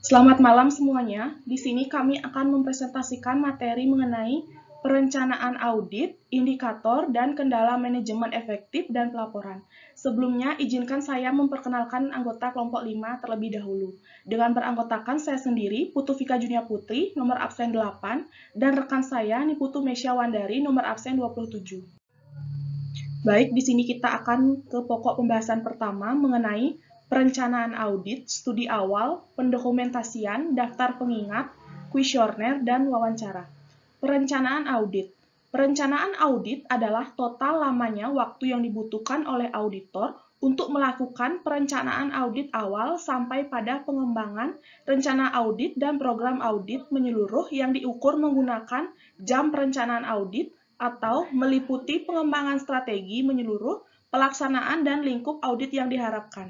Selamat malam semuanya. Di sini kami akan mempresentasikan materi mengenai perencanaan audit, indikator, dan kendala manajemen efektif dan pelaporan. Sebelumnya, izinkan saya memperkenalkan anggota kelompok 5 terlebih dahulu. Dengan beranggotakan saya sendiri, Putu Vika Junia Putri, nomor absen 8, dan rekan saya, Niputu Mesya Wandari, nomor absen 27. Baik, di sini kita akan ke pokok pembahasan pertama mengenai perencanaan audit, studi awal, pendokumentasian, daftar pengingat, kuesioner, dan wawancara. Perencanaan audit. Perencanaan audit adalah total lamanya waktu yang dibutuhkan oleh auditor untuk melakukan perencanaan audit awal sampai pada pengembangan rencana audit dan program audit menyeluruh yang diukur menggunakan jam perencanaan audit atau meliputi pengembangan strategi menyeluruh, pelaksanaan, dan lingkup audit yang diharapkan.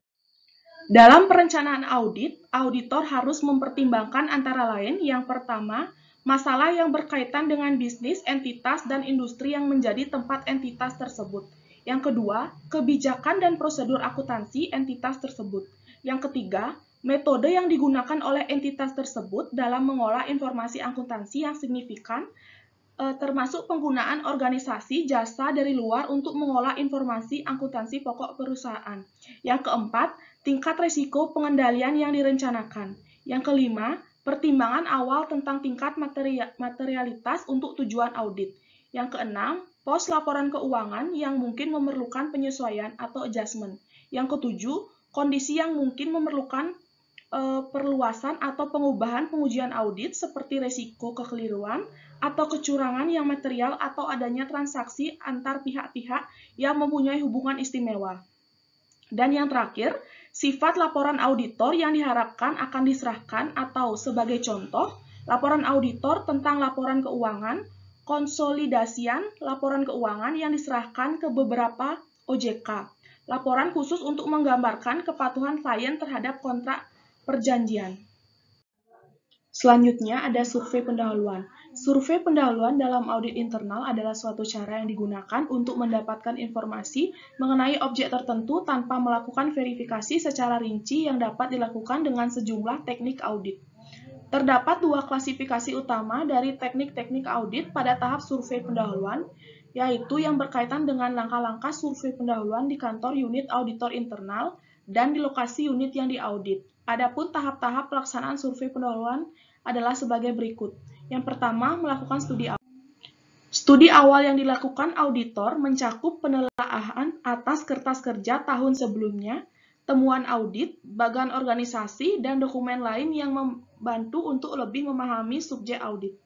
Dalam perencanaan audit, auditor harus mempertimbangkan antara lain yang pertama, masalah yang berkaitan dengan bisnis, entitas, dan industri yang menjadi tempat entitas tersebut. Yang kedua, kebijakan dan prosedur akuntansi entitas tersebut. Yang ketiga, metode yang digunakan oleh entitas tersebut dalam mengolah informasi akuntansi yang signifikan, termasuk penggunaan organisasi jasa dari luar untuk mengolah informasi akuntansi pokok perusahaan. Yang keempat, tingkat risiko pengendalian yang direncanakan. Yang kelima, pertimbangan awal tentang tingkat materialitas untuk tujuan audit. Yang keenam, pos laporan keuangan yang mungkin memerlukan penyesuaian atau adjustment. Yang ketujuh, kondisi yang mungkin memerlukan perluasan atau pengubahan pengujian audit seperti resiko kekeliruan atau kecurangan yang material atau adanya transaksi antar pihak-pihak yang mempunyai hubungan istimewa. Dan yang terakhir, sifat laporan auditor yang diharapkan akan diserahkan atau sebagai contoh, laporan auditor tentang laporan keuangan, konsolidasian laporan keuangan yang diserahkan ke beberapa OJK, laporan khusus untuk menggambarkan kepatuhan klien terhadap kontrak perjanjian. Selanjutnya ada survei pendahuluan. Survei pendahuluan dalam audit internal adalah suatu cara yang digunakan untuk mendapatkan informasi mengenai objek tertentu tanpa melakukan verifikasi secara rinci yang dapat dilakukan dengan sejumlah teknik audit. Terdapat dua klasifikasi utama dari teknik-teknik audit pada tahap survei pendahuluan, yaitu yang berkaitan dengan langkah-langkah survei pendahuluan di kantor unit auditor internal dan di lokasi unit yang diaudit. Adapun tahap-tahap pelaksanaan survei pendahuluan adalah sebagai berikut. Yang pertama, melakukan studi awal. Studi awal yang dilakukan auditor mencakup penelaahan atas kertas kerja tahun sebelumnya, temuan audit, bagan organisasi, dan dokumen lain yang membantu untuk lebih memahami subjek audit.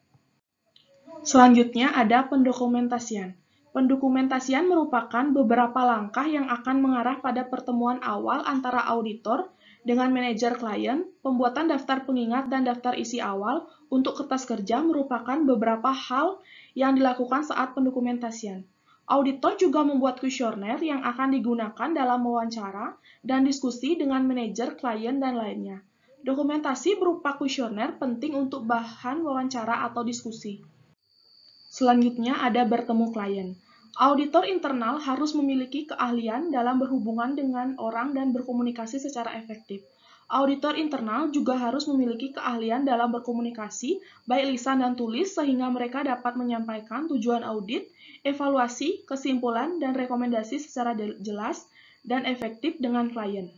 Selanjutnya ada pendokumentasian. Pendokumentasian merupakan beberapa langkah yang akan mengarah pada pertemuan awal antara auditor dengan manajer klien. Pembuatan daftar pengingat dan daftar isi awal untuk kertas kerja merupakan beberapa hal yang dilakukan saat pendokumentasian. Auditor juga membuat kuesioner yang akan digunakan dalam wawancara dan diskusi dengan manajer klien dan lainnya. Dokumentasi berupa kuesioner penting untuk bahan wawancara atau diskusi. Selanjutnya ada bertemu klien. Auditor internal harus memiliki keahlian dalam berhubungan dengan orang dan berkomunikasi secara efektif. Auditor internal juga harus memiliki keahlian dalam berkomunikasi, baik lisan dan tulis, sehingga mereka dapat menyampaikan tujuan audit, evaluasi, kesimpulan, dan rekomendasi secara jelas dan efektif dengan klien.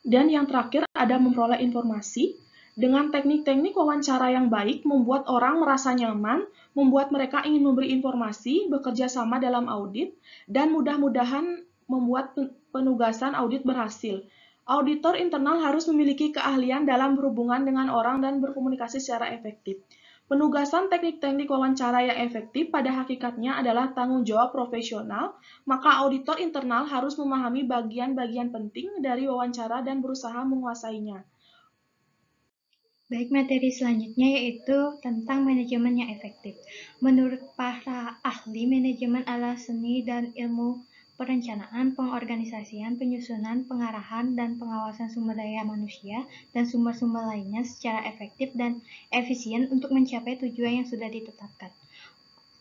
Dan yang terakhir ada memperoleh informasi. Dengan teknik-teknik wawancara yang baik, membuat orang merasa nyaman, membuat mereka ingin memberi informasi, bekerja sama dalam audit, dan mudah-mudahan membuat penugasan audit berhasil. Auditor internal harus memiliki keahlian dalam berhubungan dengan orang dan berkomunikasi secara efektif. Penugasan teknik-teknik wawancara yang efektif pada hakikatnya adalah tanggung jawab profesional, maka auditor internal harus memahami bagian-bagian penting dari wawancara dan berusaha menguasainya. Baik, materi selanjutnya yaitu tentang manajemen yang efektif. Menurut para ahli, manajemen adalah seni dan ilmu perencanaan, pengorganisasian, penyusunan, pengarahan, dan pengawasan sumber daya manusia dan sumber-sumber lainnya secara efektif dan efisien untuk mencapai tujuan yang sudah ditetapkan.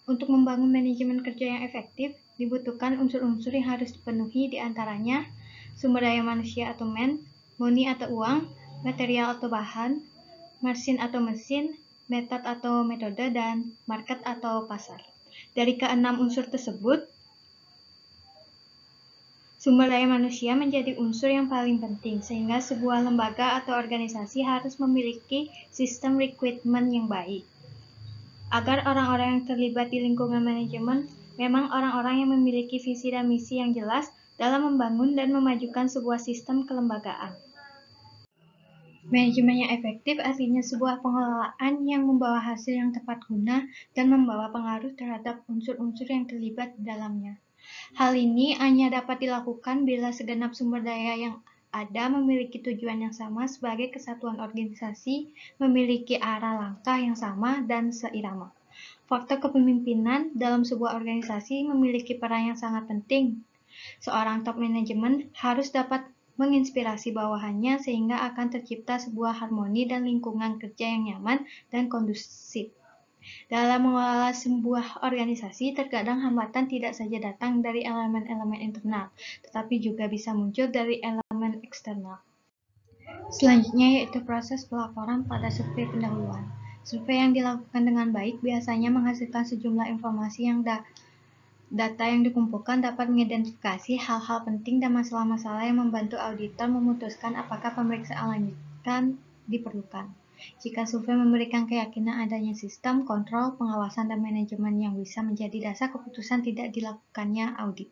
Untuk membangun manajemen kerja yang efektif, dibutuhkan unsur-unsur yang harus dipenuhi, diantaranya sumber daya manusia atau money atau uang, material atau bahan, margin atau mesin, method atau metode, dan market atau pasar. Dari keenam unsur tersebut, sumber daya manusia menjadi unsur yang paling penting, sehingga sebuah lembaga atau organisasi harus memiliki sistem rekrutmen yang baik. Agar orang-orang yang terlibat di lingkungan manajemen memang orang-orang yang memiliki visi dan misi yang jelas dalam membangun dan memajukan sebuah sistem kelembagaan. Manajemen yang efektif artinya sebuah pengelolaan yang membawa hasil yang tepat guna dan membawa pengaruh terhadap unsur-unsur yang terlibat di dalamnya. Hal ini hanya dapat dilakukan bila segenap sumber daya yang ada memiliki tujuan yang sama sebagai kesatuan organisasi, memiliki arah langkah yang sama dan seirama. Faktor kepemimpinan dalam sebuah organisasi memiliki peran yang sangat penting. Seorang top manajemen harus dapat menginspirasi bawahannya sehingga akan tercipta sebuah harmoni dan lingkungan kerja yang nyaman dan kondusif. Dalam mengelola sebuah organisasi, terkadang hambatan tidak saja datang dari elemen-elemen internal, tetapi juga bisa muncul dari elemen eksternal. Selanjutnya yaitu proses pelaporan pada survei pendahuluan. Survei yang dilakukan dengan baik biasanya menghasilkan sejumlah informasi yang data yang dikumpulkan dapat mengidentifikasi hal-hal penting dan masalah-masalah yang membantu auditor memutuskan apakah pemeriksaan lanjutan diperlukan. Jika survei memberikan keyakinan adanya sistem, kontrol, pengawasan, dan manajemen yang bisa menjadi dasar keputusan tidak dilakukannya audit.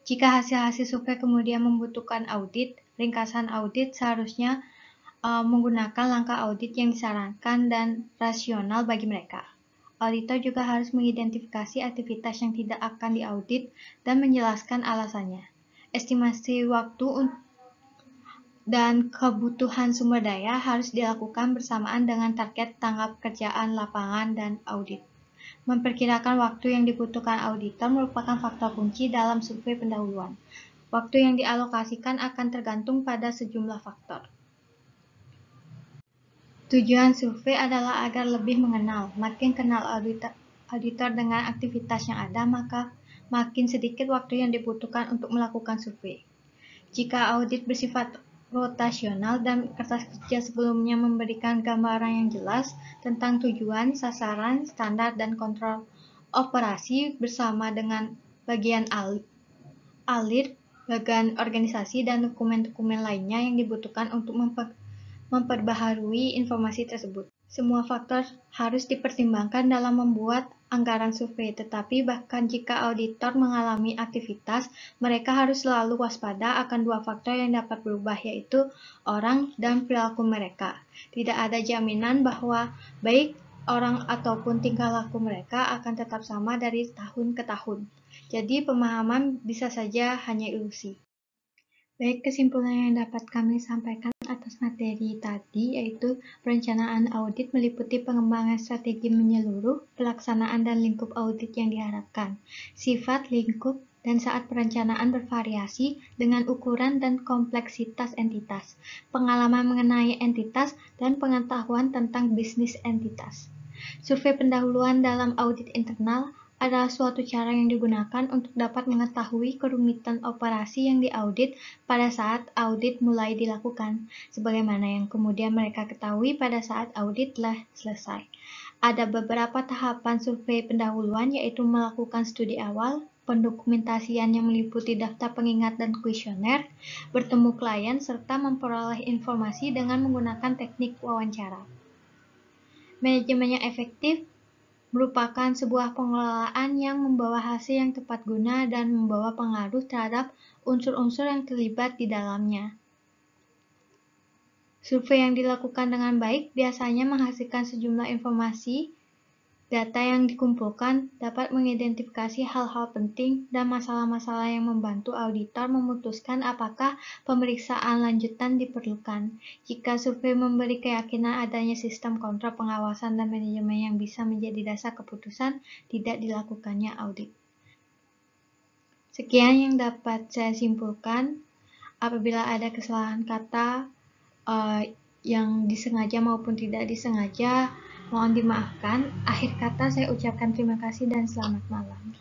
Jika hasil-hasil survei kemudian membutuhkan audit, ringkasan audit seharusnya menggunakan langkah audit yang disarankan dan rasional bagi mereka. Auditor juga harus mengidentifikasi aktivitas yang tidak akan diaudit dan menjelaskan alasannya. Estimasi waktu dan kebutuhan sumber daya harus dilakukan bersamaan dengan target tanggap kerjaan lapangan dan audit. Memperkirakan waktu yang dibutuhkan auditor merupakan faktor kunci dalam survei pendahuluan. Waktu yang dialokasikan akan tergantung pada sejumlah faktor. Tujuan survei adalah agar lebih mengenal. Makin kenal auditor dengan aktivitas yang ada, maka makin sedikit waktu yang dibutuhkan untuk melakukan survei. Jika audit bersifat rotasional dan kertas kerja sebelumnya memberikan gambaran yang jelas tentang tujuan, sasaran, standar, dan kontrol operasi bersama dengan bagian alir, bagian organisasi, dan dokumen-dokumen lainnya yang dibutuhkan untuk memperbaharui informasi tersebut. Semua faktor harus dipertimbangkan dalam membuat anggaran survei, tetapi bahkan jika auditor mengalami aktivitas, mereka harus selalu waspada akan dua faktor yang dapat berubah, yaitu orang dan perilaku mereka. Tidak ada jaminan bahwa baik orang ataupun tingkah laku mereka akan tetap sama dari tahun ke tahun. Jadi pemahaman bisa saja hanya ilusi. Baik, kesimpulan yang dapat kami sampaikan atas materi tadi yaitu perencanaan audit meliputi pengembangan strategi menyeluruh, pelaksanaan dan lingkup audit yang diharapkan, sifat, lingkup, dan saat perencanaan bervariasi dengan ukuran dan kompleksitas entitas, pengalaman mengenai entitas, dan pengetahuan tentang bisnis entitas. Survei pendahuluan dalam audit internal adalah suatu cara yang digunakan untuk dapat mengetahui kerumitan operasi yang diaudit pada saat audit mulai dilakukan, sebagaimana yang kemudian mereka ketahui pada saat audit telah selesai. Ada beberapa tahapan survei pendahuluan, yaitu melakukan studi awal, pendokumentasian yang meliputi daftar pengingat dan kuesioner, bertemu klien, serta memperoleh informasi dengan menggunakan teknik wawancara. Manajemen yang efektif merupakan sebuah pengelolaan yang membawa hasil yang tepat guna dan membawa pengaruh terhadap unsur-unsur yang terlibat di dalamnya. Survei yang dilakukan dengan baik biasanya menghasilkan sejumlah informasi. Data yang dikumpulkan dapat mengidentifikasi hal-hal penting dan masalah-masalah yang membantu auditor memutuskan apakah pemeriksaan lanjutan diperlukan. Jika survei memberi keyakinan adanya sistem kontrol, pengawasan, dan manajemen yang bisa menjadi dasar keputusan, tidak dilakukannya audit. Sekian yang dapat saya simpulkan. Apabila ada kesalahan kata yang disengaja maupun tidak disengaja, mohon dimaafkan. Akhir kata saya ucapkan terima kasih dan selamat malam.